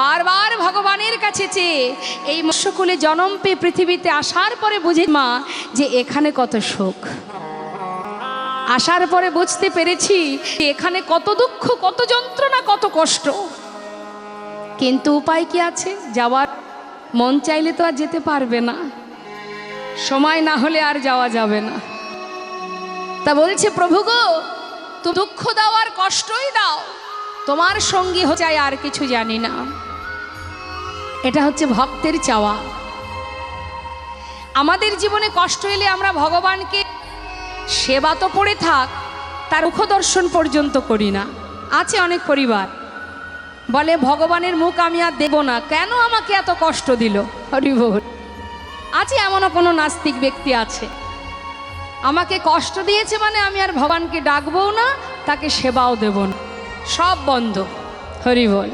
বারবার ভগবানের কাছে চেয়ে এই মৎস্যকুলে জন্ম পেয়ে পৃথিবীতে আসার পরে বুঝি মা যে এখানে কত সুখ। আসার পরে বুঝতে পেরেছি এখানে কত দুঃখ, কত যন্ত্রণা, কত কষ্ট, কিন্তু উপায় কি আছে? যাওয়ার মন চাইলে তো আর যেতে পারবে না, সময় না হলে আর যাওয়া যাবে না। তা বলছে প্রভু গো, তুমি দুঃখ দাও আর কষ্টই দাও, তোমার সঙ্গী হয়ে যায় আর কিছু জানি না। এটা হচ্ছে ভক্তের চাওয়া। আমাদের জীবনে কষ্ট এলে আমরা ভগবানকে সেবা তো পড়ে থাক, তার মুখ দর্শন পর্যন্ত করি না। আছে অনেক পরিবার বলে ভগবানের মুখ আমি আর দেব না, কেন আমাকে এত কষ্ট দিল। হরি বল। আছে এমনও কোনো নাস্তিক ব্যক্তি আছে, আমাকে কষ্ট দিয়েছে মানে আমি আর ভগবানকে ডাকবও না, তাকে সেবাও দেব না, সব বন্ধ। হরি বল।